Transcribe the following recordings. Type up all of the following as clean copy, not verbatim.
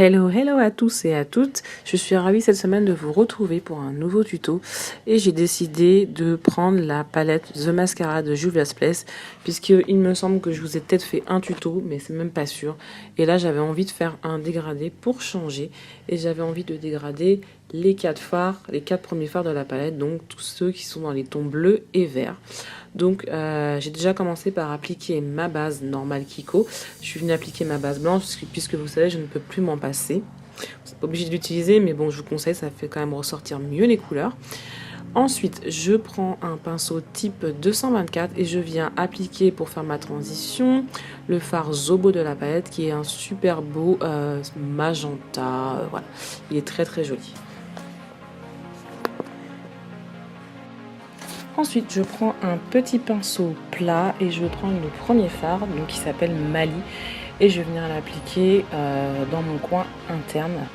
Hello à tous et à toutes, je suis ravie cette semaine de vous retrouver pour un nouveau tuto et j'ai décidé de prendre la palette The Mascara de Juvia's Place puisqu'il me semble que je vous ai peut-être fait un tuto mais c'est même pas sûr et là j'avais envie de faire un dégradé pour changer et j'avais envie de dégrader les 4 fards, les 4 premiers fards de la palette, donc tous ceux qui sont dans les tons bleus et verts. Donc j'ai déjà commencé par appliquer ma base normale Kiko. Je suis venue appliquer ma base blanche puisque vous savez je ne peux plus m'en passer. Vous n'êtes pas obligé de l'utiliser mais bon je vous conseille, ça fait quand même ressortir mieux les couleurs. Ensuite je prends un pinceau type 224 et je viens appliquer pour faire ma transition le fard Zobo de la palette qui est un super beau magenta. Voilà, il est très très joli. Ensuite, je prends un petit pinceau plat et je prends le premier fard donc, qui s'appelle Mali et je viens l'appliquer dans mon coin interne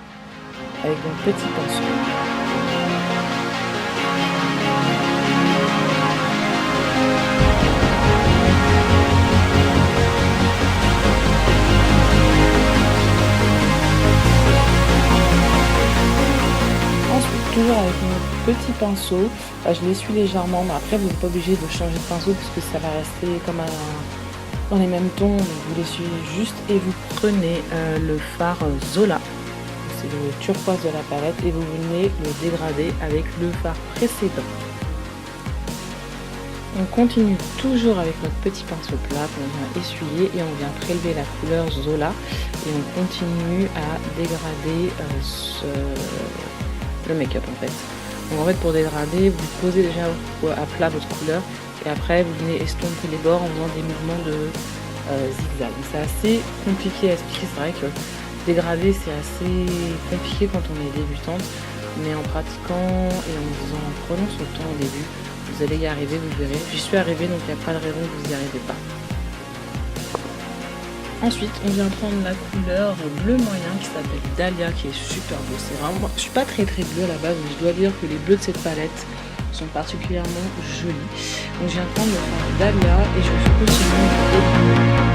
avec mon petit pinceau. Toujours avec mon petit pinceau, je l'essuie légèrement, mais après vous n'êtes pas obligé de changer de pinceau puisque ça va rester comme dans les mêmes tons, donc vous l'essuyez juste et vous prenez le fard Zola, c'est le turquoise de la palette et vous venez le dégrader avec le fard précédent. On continue toujours avec notre petit pinceau plat qu'on vient essuyer et on vient prélever la couleur Zola et on continue à dégrader le make-up en fait. Donc en fait pour dégrader, vous posez déjà à plat votre couleur et après vous venez estomper les bords en faisant des mouvements de zigzag. C'est assez compliqué à expliquer, c'est vrai que dégrader c'est assez compliqué quand on est débutante, mais en pratiquant et en prenant son temps au début, vous allez y arriver, vous verrez. J'y suis arrivée donc il n'y a pas de raison que vous n'y arrivez pas. Ensuite, on vient prendre la couleur bleu moyen qui s'appelle Dahlia, qui est super beau. C'est vraiment, je suis pas très bleu à la base, mais je dois dire que les bleus de cette palette sont particulièrement jolis. Donc, je viens prendre le fard Dahlia et je continue de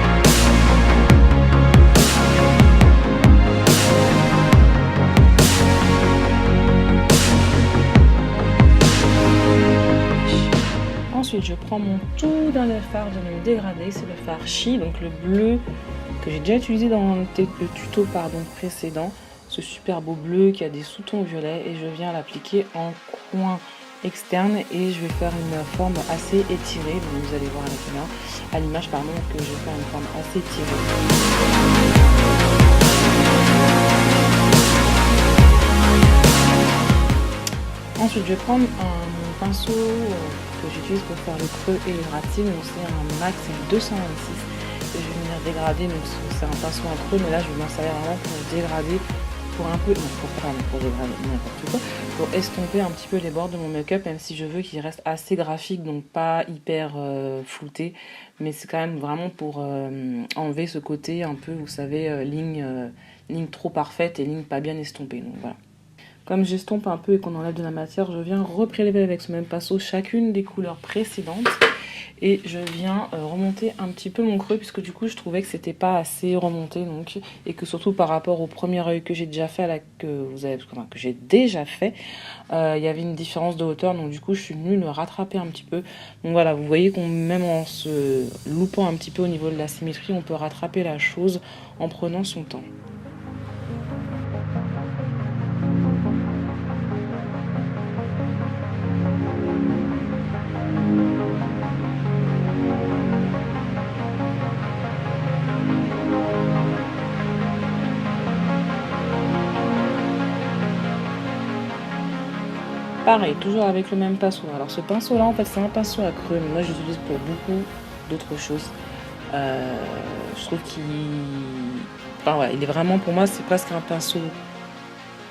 Ensuite, je prends mon tout dernier fard de mon dégradé, c'est le fard Chi, donc le bleu que j'ai déjà utilisé dans le tuto précédent, ce super beau bleu qui a des sous-tons violets et je viens l'appliquer en coin externe et je vais faire une forme assez étirée, donc vous allez voir à l'image que je vais faire une forme assez étirée. Ensuite, je vais prendre mon pinceau que j'utilise pour faire le creux et le rating, donc c'est un MAC 226 et je vais venir dégrader, donc c'est un pinceau en creux, mais là je vais m'en servir vraiment pour dégrader, pour un peu, pour dégrader n'importe quoi, pour estomper un petit peu les bords de mon make-up, même si je veux qu'il reste assez graphique, donc pas hyper flouté, mais c'est quand même vraiment pour enlever ce côté un peu, vous savez, ligne trop parfaite et ligne pas bien estompée, donc voilà. Comme j'estompe un peu et qu'on enlève de la matière, je viens reprélever avec ce même pinceau chacune des couleurs précédentes et je viens remonter un petit peu mon creux puisque du coup je trouvais que c'était pas assez remonté, donc, et que surtout par rapport au premier œil que j'ai déjà fait, que j'ai déjà fait, il y avait une différence de hauteur, donc du coup je suis venue le rattraper un petit peu. Donc voilà, vous voyez qu'on même en se loupant un petit peu au niveau de la symétrie, on peut rattraper la chose en prenant son temps. Pareil, toujours avec le même pinceau. Alors ce pinceau là en fait c'est un pinceau à creux, mais moi j'utilise pour beaucoup d'autres choses. Je trouve il est vraiment, pour moi c'est presque un pinceau,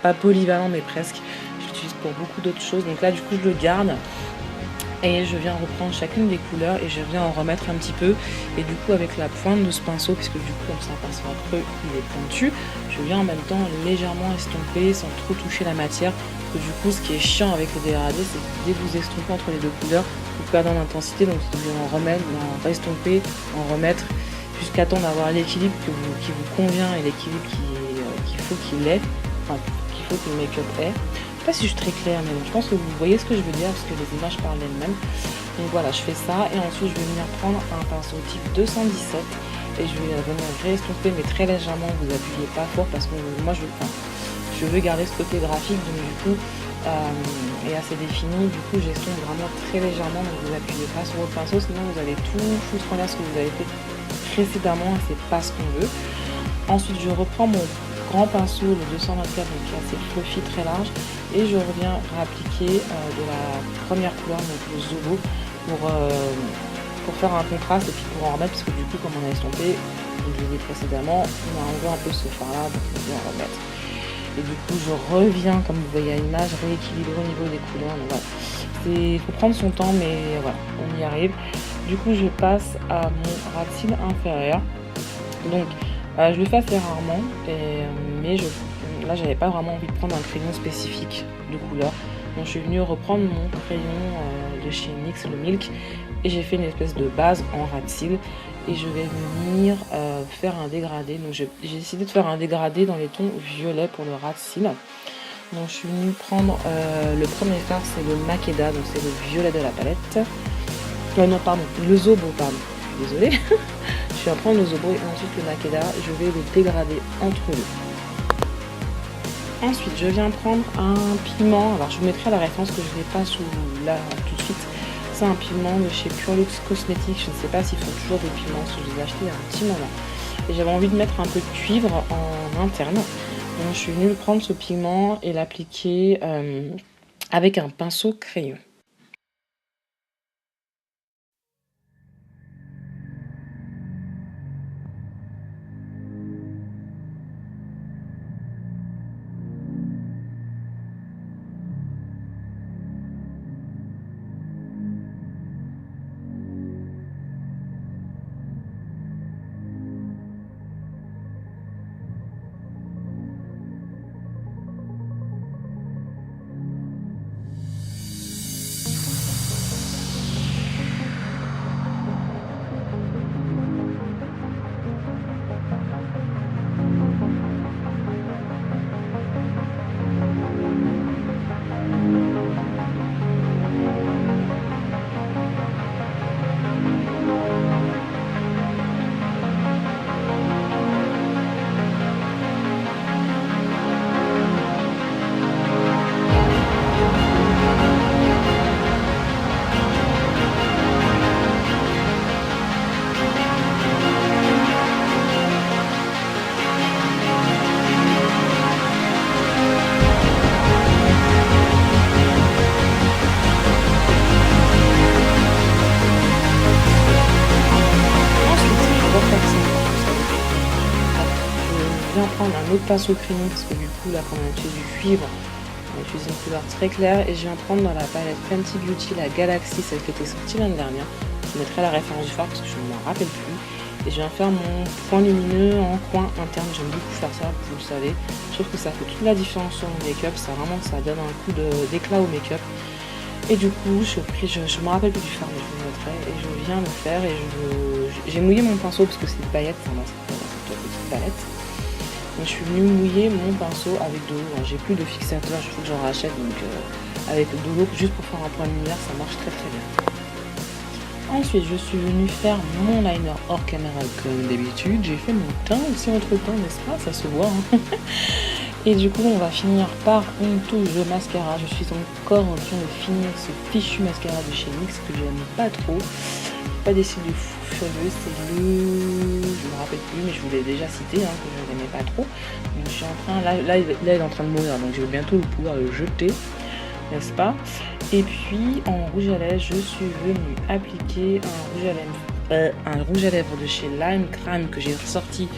pas polyvalent mais presque. Je l'utilise pour beaucoup d'autres choses, donc là du coup je le garde. Et je viens reprendre chacune des couleurs et je viens en remettre un petit peu. Et du coup avec la pointe de ce pinceau, puisque du coup comme c'est un pinceau à creux, il est pointu, je viens en même temps légèrement estomper sans trop toucher la matière. Parce que du coup ce qui est chiant avec le dégradé, c'est que dès que vous estompez entre les deux couleurs, vous perdez en intensité. Donc vous devez en remettre, en estomper, en remettre, jusqu'à temps d'avoir l'équilibre qui vous convient et l'équilibre qui faut qu'il ait, enfin qu'il faut que le make-up ait. Je sais pas si je suis très claire, mais bon, je pense que vous voyez ce que je veux dire parce que les images parlent d'elles-mêmes. Donc voilà, je fais ça et ensuite je vais venir prendre un pinceau type 217 et je vais venir réestomper mais très légèrement, vous appuyez pas fort parce que moi je veux garder ce côté graphique, donc du coup et assez défini, du coup j'estompe vraiment très légèrement, donc vous appuyez pas sur votre pinceau sinon vous allez tout foutre en l'air ce que vous avez fait précédemment et c'est pas ce qu'on veut. Ensuite je reprends mon grand pinceau, le 224, donc qui est assez fluffy, très large, et je reviens réappliquer de la première couleur, donc le Zobo, pour faire un contraste et puis pour en remettre, parce que du coup, comme on a estompé, comme je l'ai dit précédemment, on a enlevé un peu ce fard-là, donc on va en remettre. Et du coup, je reviens, comme vous voyez à l'image, rééquilibrer au niveau des couleurs. Donc voilà, il faut prendre son temps, mais voilà, on y arrive. Du coup, je passe à mon ras de cils inférieur. Donc, je le fais assez rarement, mais là j'avais pas vraiment envie de prendre un crayon spécifique de couleur. Donc je suis venue reprendre mon crayon de chez NYX, le Milk, et j'ai fait une espèce de base en ras de cils. Et je vais venir faire un dégradé. Donc j'ai décidé de faire un dégradé dans les tons violets pour le ras de cils. Donc je suis venue prendre le premier fard, c'est le Makeda, donc c'est le violet de la palette. Non pardon, le Zobo, pardon, je suis désolée. Je vais prendre le Zobo et ensuite le Makeda, je vais le dégrader entre eux. Ensuite, je viens prendre un pigment, alors je vous mettrai la référence que je n'ai pas sous là tout de suite. C'est un pigment de chez Purlux Cosmetics, je ne sais pas s'ils font toujours des pigments, parce que je les ai achetés il y a un petit moment. Et j'avais envie de mettre un peu de cuivre en interne. Donc je suis venue prendre ce pigment et l'appliquer avec un pinceau crayon. Prendre un autre pinceau crayon parce que du coup là quand on a utilisé du cuivre on a utilisé une couleur très claire et je viens prendre dans la palette Fenty Beauty la Galaxy, celle qui était sortie l'année dernière. Je mettrai la référence du fard parce que je ne m'en rappelle plus. Et je viens faire mon point lumineux en coin interne, j'aime beaucoup faire ça, vous le savez. Je trouve que ça fait toute la différence sur mon make-up, ça donne un coup d'éclat au make-up. Et du coup je me rappelle plus du fard mais je vous le mettrai et je viens le faire et j'ai mouillé mon pinceau parce que c'est une paillette, enfin, cette petite palette. Donc, je suis venue mouiller mon pinceau avec de l'eau. J'ai plus de fixateur, il faut que j'en rachète. Donc avec de l'eau juste pour faire un point de lumière, ça marche très très bien. Ensuite, je suis venue faire mon liner hors caméra comme d'habitude. J'ai fait mon teint aussi entre temps, n'est-ce pas? Ça se voit. Hein. Et du coup, on va finir par une touche de mascara. Je suis encore en train de finir ce fichu mascara de chez NYX que j'aime pas trop. Pas des cils de fou furieux, c'est je me rappelle plus, mais je vous l'ai déjà cité, hein, que je n'aimais pas trop. Donc je suis en train, là il est en train de mourir, donc je vais bientôt pouvoir le jeter, n'est-ce pas? Et puis en rouge à lèvres, je suis venue appliquer un rouge à lèvres de chez Lime Crime que j'ai ressorti.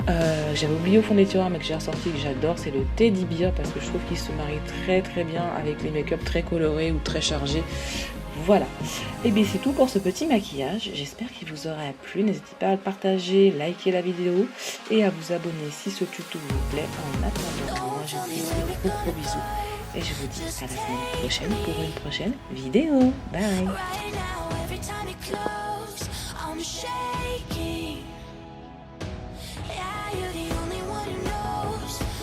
J'avais oublié au fond des tiroirs mais que j'ai ressorti, que j'adore, c'est le Teddy Bear parce que je trouve qu'il se marie très très bien avec les make-up très colorés ou très chargés. Voilà, et bien c'est tout pour ce petit maquillage, j'espère qu'il vous aura plu, n'hésitez pas à le partager, liker la vidéo et à vous abonner si ce tuto vous plaît. En attendant, moi je vous dis de gros bisous et je vous dis à la semaine prochaine pour une prochaine vidéo. Bye. Yeah, you're the only one who knows.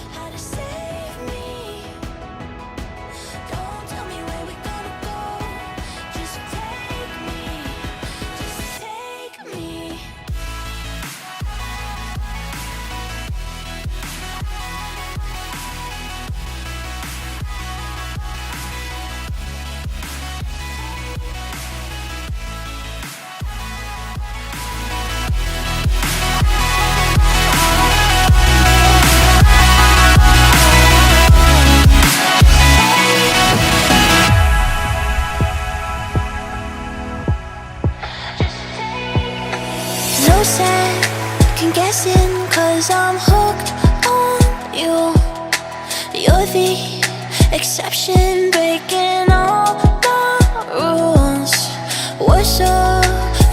the exception, breaking all the rules. We're so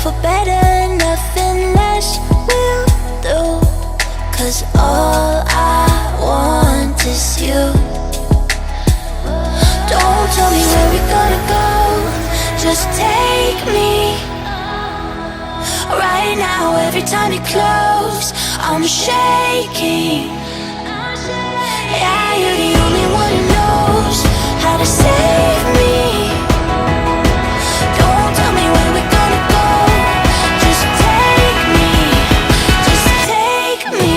for better, nothing less will do. 'Cause all I want is you. Don't tell me where we're gonna go, just take me. Right now, every time you close, I'm shaking. Yeah, you're the only one who knows how to save me. Don't tell me where we're gonna go, just take me, just take me.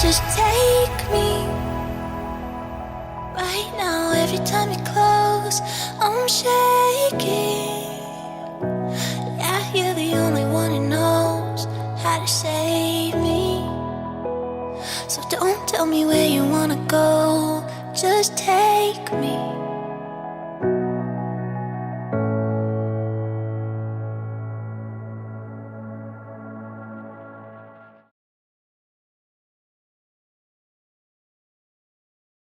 Just take me. Right now, every time you close, I'm shaking. Yeah, you're the only one who knows how to save me. So don't tell me where you wanna go, just take me.